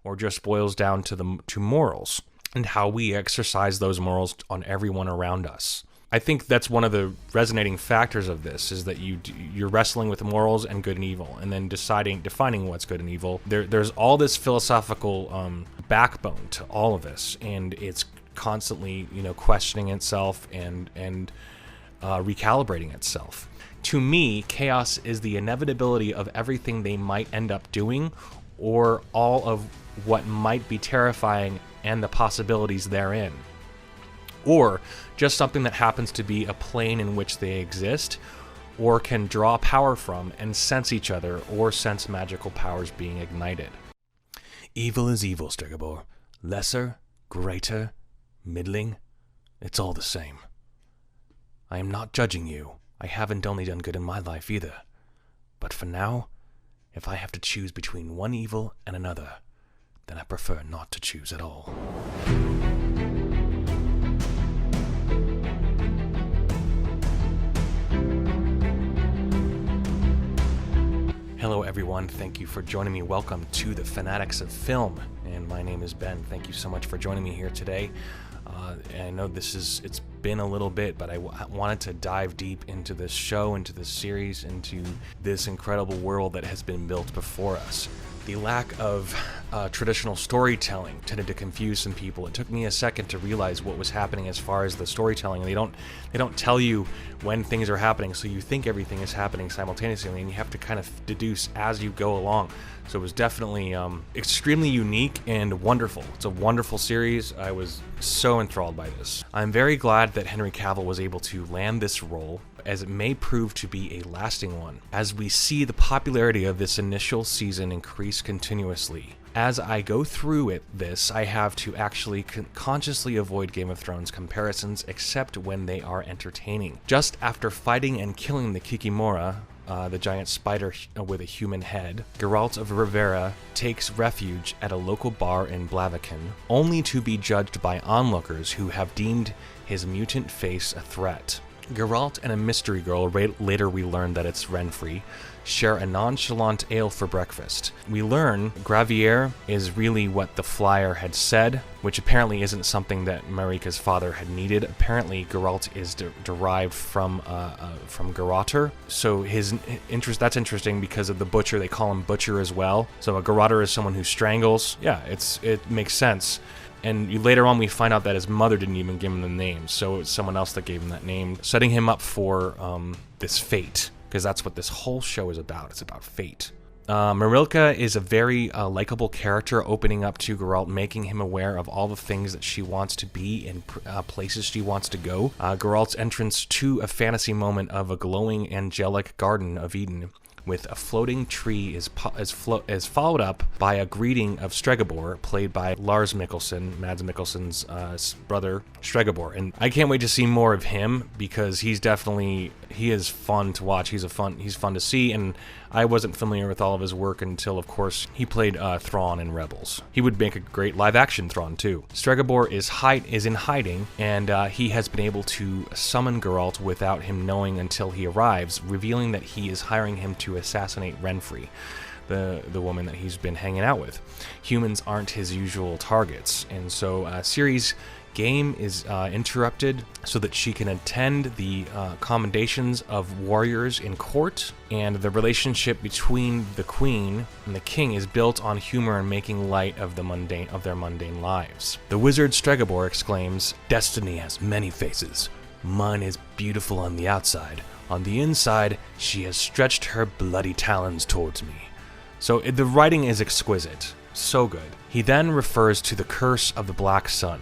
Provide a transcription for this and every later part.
or just boils down to morals and how we exercise those morals on everyone around us. I think that's one of the resonating factors of this, is that you're wrestling with morals and good and evil, and then defining what's good and evil. There's all this philosophical backbone to all of this, and it's constantly, questioning itself and recalibrating itself. To me, chaos is the inevitability of everything they might end up doing, or all of what might be terrifying and the possibilities therein. Or just something that happens to be a plane in which they exist, or can draw power from and sense each other, or sense magical powers being ignited. Evil is evil, Stregobor. Lesser, greater, middling, it's all the same. I am not judging you. I haven't only done good in my life either. But for now, if I have to choose between one evil and another, then I prefer not to choose at all. Hello everyone, thank you for joining me. Welcome to the Fanatics of Film, and my name is Ben. Thank you so much for joining me here today. I know it's been a little bit, but I wanted to dive deep into this show, into this series, into this incredible world that has been built before us. The lack of traditional storytelling tended to confuse some people. It took me a second to realize what was happening as far as the storytelling. They don't tell you when things are happening, so you think everything is happening simultaneously, and you have to kind of deduce as you go along. So it was definitely extremely unique and wonderful. It's a wonderful series. I was so enthralled by this. I'm very glad that Henry Cavill was able to land this role, as it may prove to be a lasting one, as we see the popularity of this initial season increase continuously. As I go through this, I have to actually consciously avoid Game of Thrones comparisons, except when they are entertaining. Just after fighting and killing the Kikimora, the giant spider with a human head, Geralt of Rivia takes refuge at a local bar in Blaviken, only to be judged by onlookers who have deemed his mutant face a threat. Geralt and a mystery girl, later we learn that it's Renfri, share a nonchalant ale for breakfast. We learn Gravier is really what the flyer had said, which apparently isn't something that Marika's father had needed. Apparently Geralt is derived from Gerotter, so his interest, that's interesting because of the butcher, they call him Butcher as well. So a Gerotter is someone who strangles. Yeah, it makes sense. And later on, we find out that his mother didn't even give him the name, so it was someone else that gave him that name, setting him up for this fate, because that's what this whole show is about. It's about fate. Marilka is a very likable character, opening up to Geralt, making him aware of all the things that she wants to be and places she wants to go. Geralt's entrance to a fantasy moment of a glowing angelic Garden of Eden with a floating tree is followed up by a greeting of Stregobor, played by Lars Mikkelsen, Mads Mikkelsen's brother Stregobor. And I can't wait to see more of him, because he is fun to watch. He's fun to see, and I wasn't familiar with all of his work until, of course, he played Thrawn in Rebels. He would make a great live-action Thrawn, too. Stregobor is in hiding, and he has been able to summon Geralt without him knowing until he arrives, revealing that he is hiring him to assassinate Renfri, the woman that he's been hanging out with. Humans aren't his usual targets, and so Ciri's game is interrupted so that she can attend the commendations of warriors in court, and the relationship between the queen and the king is built on humor and making light of their mundane lives. The wizard Stregobor exclaims, "Destiny has many faces. Mine is beautiful on the outside. On the inside, she has stretched her bloody talons towards me." So the writing is exquisite. So good. He then refers to the curse of the Black Sun,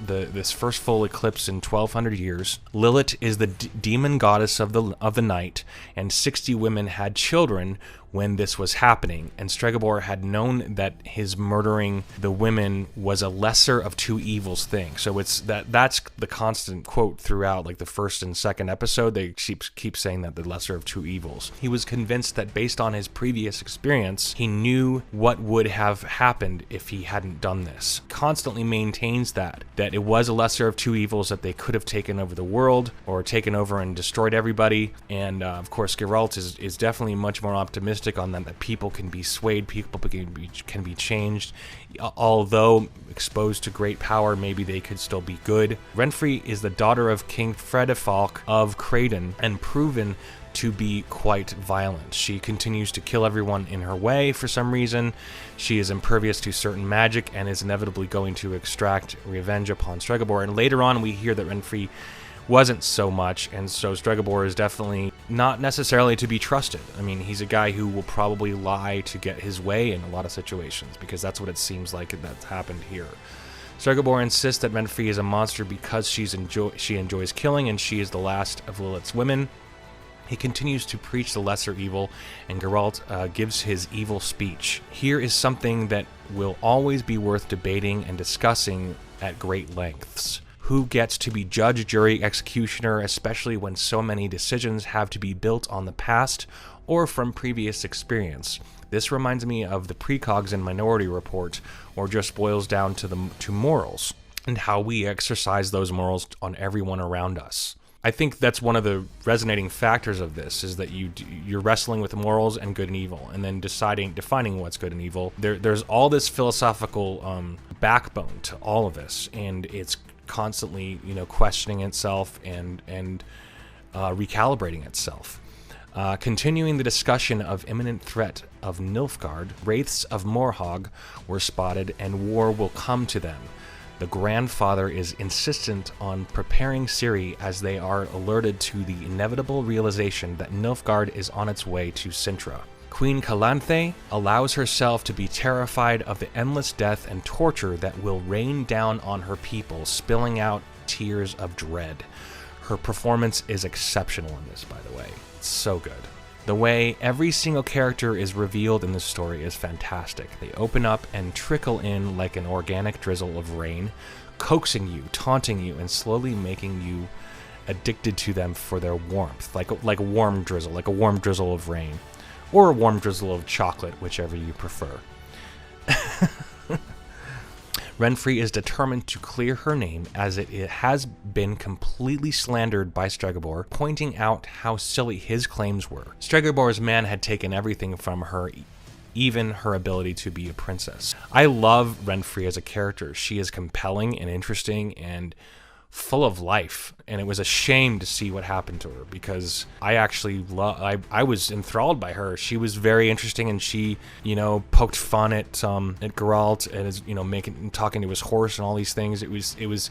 this first full eclipse in 1200 years. Lilith is the demon goddess of the night, and 60 women had children when this was happening, and Stregobor had known that his murdering the women was a lesser of two evils thing. So that's the constant quote throughout, like the first and second episode. They keep saying that the lesser of two evils. He was convinced that based on his previous experience, he knew what would have happened if he hadn't done this. constantly maintains that it was a lesser of two evils, that they could have taken over the world or taken over and destroyed everybody. And of course, Geralt is definitely much more optimistic on that people can be swayed, people can be changed. Although exposed to great power, maybe they could still be good. Renfri is the daughter of King Fredefalk of Craden and proven to be quite violent. She continues to kill everyone in her way for some reason. She is impervious to certain magic and is inevitably going to extract revenge upon Stregobor. And later on we hear that Renfri wasn't so much, and so Stregobor is definitely not necessarily to be trusted. I mean, he's a guy who will probably lie to get his way in a lot of situations, because that's what it seems like that's happened here. Stregobor insists that Renfri is a monster because she enjoys killing, and she is the last of Lilith's women. He continues to preach the lesser evil, and Geralt gives his evil speech. Here is something that will always be worth debating and discussing at great lengths. Who gets to be judge, jury, executioner, especially when so many decisions have to be built on the past or from previous experience? This reminds me of the precogs in Minority Report, or just boils down to morals, and how we exercise those morals on everyone around us. I think that's one of the resonating factors of this, is that you're wrestling with morals and good and evil, and then defining what's good and evil. There's all this philosophical backbone to all of this, and it's constantly, questioning itself and recalibrating itself. Continuing the discussion of imminent threat of Nilfgaard, wraiths of Morhog were spotted, and war will come to them. The grandfather is insistent on preparing Ciri as they are alerted to the inevitable realization that Nilfgaard is on its way to Cintra. Queen Calanthe allows herself to be terrified of the endless death and torture that will rain down on her people, spilling out tears of dread. Her performance is exceptional in this, by the way. It's so good. The way every single character is revealed in this story is fantastic. They open up and trickle in like an organic drizzle of rain, coaxing you, taunting you, and slowly making you addicted to them for their warmth, like a warm drizzle, like a warm drizzle of rain, or a warm drizzle of chocolate, whichever you prefer. Renfri is determined to clear her name, as it has been completely slandered by Stregobor, pointing out how silly his claims were. Stregobor's man had taken everything from her, even her ability to be a princess. I love Renfri as a character. She is compelling and interesting and full of life, and it was a shame to see what happened to her, because I actually I was enthralled by her. She was very interesting, and she poked fun at Geralt, and is talking to his horse and all these things. It was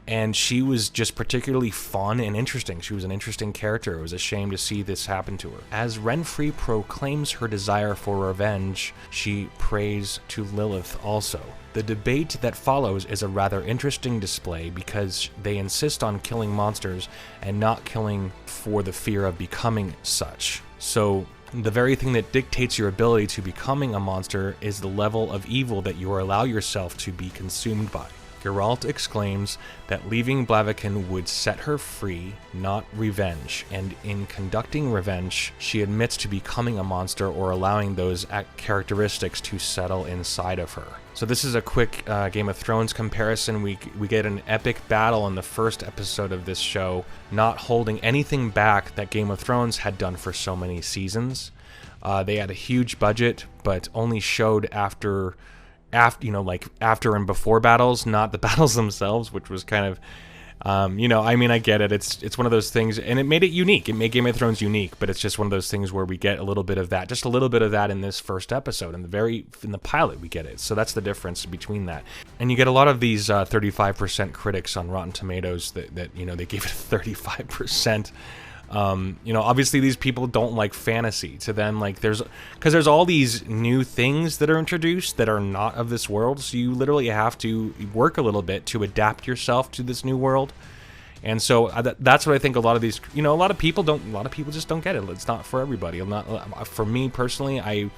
and she was just particularly fun and interesting. She was an interesting character. It was a shame to see this happen to her. As Renfri proclaims her desire for revenge, she prays to Lilith also. The debate that follows is a rather interesting display, because they insist on killing monsters and not killing for the fear of becoming such. So the very thing that dictates your ability to becoming a monster is the level of evil that you allow yourself to be consumed by. Geralt exclaims that leaving Blaviken would set her free, not revenge, and in conducting revenge, she admits to becoming a monster or allowing those characteristics to settle inside of her. So this is a quick Game of Thrones comparison. We get an epic battle in the first episode of this show, not holding anything back that Game of Thrones had done for so many seasons. They had a huge budget, but only showed after and before battles, not the battles themselves, which was kind of, I get it. It's one of those things, and it made it unique. It made Game of Thrones unique, but it's just one of those things where we get a little bit of that, just a little bit of that in this first episode. In the pilot, we get it. So that's the difference between that. And you get a lot of these 35% critics on Rotten Tomatoes that they gave it 35%. Obviously these people don't like fantasy. To them, there's all these new things that are introduced that are not of this world, so you literally have to work a little bit to adapt yourself to this new world. And so that's what I think a lot of these, a lot of people just don't get it. It's not for everybody. For me personally, I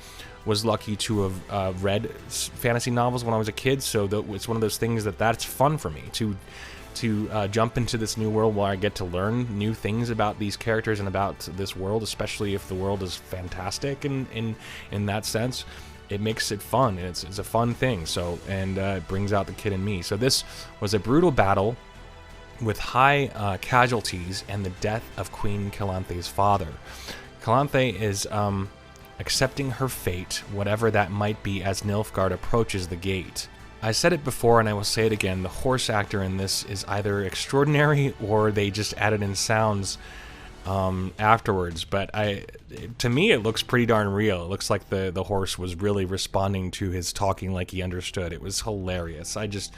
was lucky to have read fantasy novels when I was a kid, so it's one of those things that's fun for me to jump into this new world where I get to learn new things about these characters and about this world, especially if the world is fantastic in that sense. it makes it fun, and it's a fun thing. So, and it brings out the kid in me. So this was a brutal battle with high casualties and the death of Queen Calanthe's father. Calanthe is accepting her fate, whatever that might be, as Nilfgaard approaches the gate. I said it before and I will say it again, the horse actor in this is either extraordinary or they just added in sounds afterwards, but to me it looks pretty darn real. It looks like the horse was really responding to his talking like he understood. It was hilarious. Just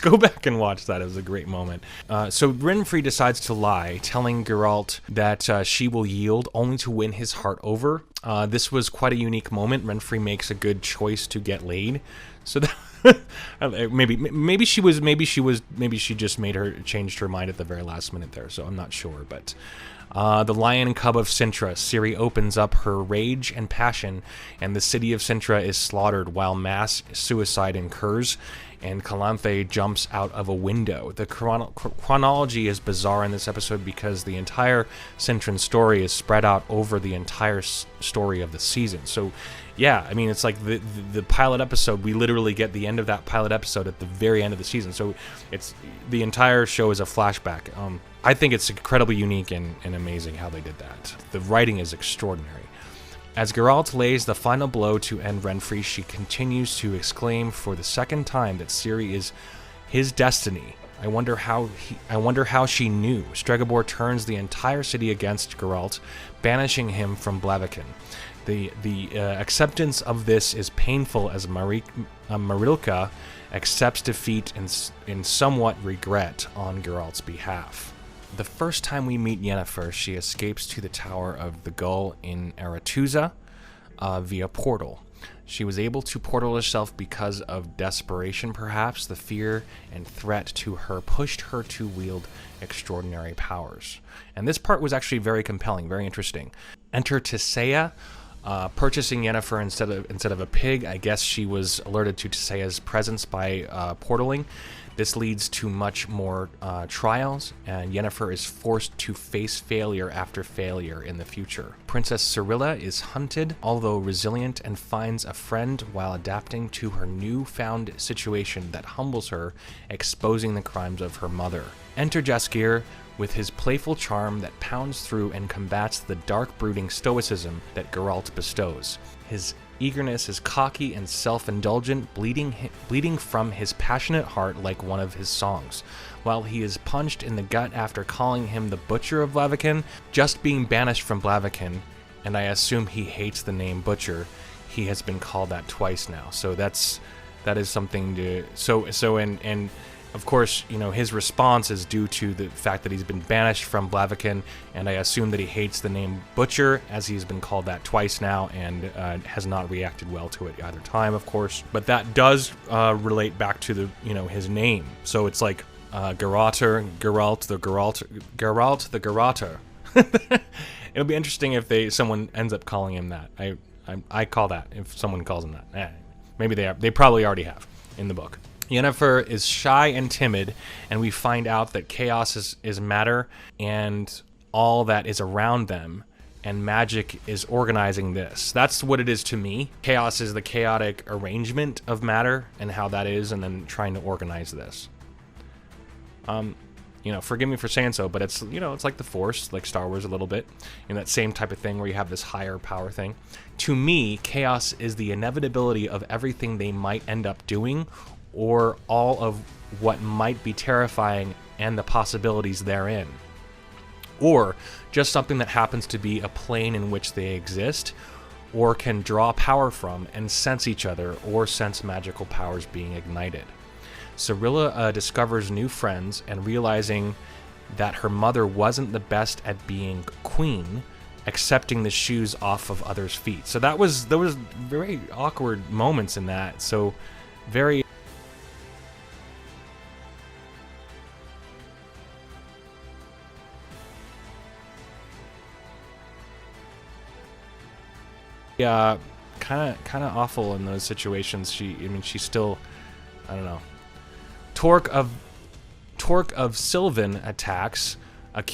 go back and watch that. It was a great moment. So Renfri decides to lie, telling Geralt that she will yield only to win his heart over. This was quite a unique moment. Renfri makes a good choice to get laid. So that maybe she just changed her mind at the very last minute there. So I'm not sure, but the Lion Cub of Cintra, Ciri opens up her rage and passion, and the city of Cintra is slaughtered while mass suicide occurs, and Calanthe jumps out of a window. The chronology is bizarre in this episode because the entire Cintran story is spread out over the entire story of the season. So yeah, I mean, it's like the pilot episode, we literally get the end of that pilot episode at the very end of the season. So it's the entire show is a flashback. I think it's incredibly unique and amazing how they did that. The writing is extraordinary. As Geralt lays the final blow to end Renfri, she continues to exclaim for the second time that Ciri is his destiny. I wonder how she knew. Stregobor turns the entire city against Geralt, banishing him from Blaviken. The acceptance of this is painful as Marilka accepts defeat in somewhat regret on Geralt's behalf. The first time we meet Yennefer, she escapes to the Tower of the Gull in Aretuza via portal. She was able to portal herself because of desperation, perhaps. The fear and threat to her pushed her to wield extraordinary powers. And this part was actually very compelling, very interesting. Enter Tissaia, purchasing Yennefer instead of a pig. I guess she was alerted to Tissaia's presence by portaling. This leads to much more trials, and Yennefer is forced to face failure after failure in the future. Princess Cirilla is hunted, although resilient, and finds a friend while adapting to her newfound situation that humbles her, exposing the crimes of her mother. Enter Jaskier with his playful charm that pounds through and combats the dark brooding stoicism that Geralt bestows. His eagerness is cocky and self-indulgent, bleeding from his passionate heart like one of his songs. While he is punched in the gut after calling him the Butcher of Blaviken, just being banished from Blaviken, and I assume he hates the name Butcher, he has been called that twice now. So that is something to... And of course, you know, his response is due to the fact that he's been banished from Blaviken, and I assume that he hates the name Butcher, as he's been called that twice now, and has not reacted well to it either time, of course. But that does relate back to his name. So it's like Geralt the Geralter. It'll be interesting if someone ends up calling him that. I call that if someone calls him that. Maybe they probably already have in the book. Yennefer is shy and timid, and we find out that chaos is matter and all that is around them, and magic is organizing this. That's what it is to me. Chaos is the chaotic arrangement of matter and how that is, and then trying to organize this. Forgive me for saying so, but it's like the Force, like Star Wars a little bit, in that same type of thing where you have this higher power thing. To me, chaos is the inevitability of everything they might end up doing, or all of what might be terrifying and the possibilities therein. Or just something that happens to be a plane in which they exist, or can draw power from and sense each other, or sense magical powers being ignited. Cirilla discovers new friends, and realizing that her mother wasn't the best at being queen, accepting the shoes off of others' feet. So there was very awkward moments in that. So very... kind of awful in those situations. She's still, I don't know. Torque of Sylvan attacks, accusing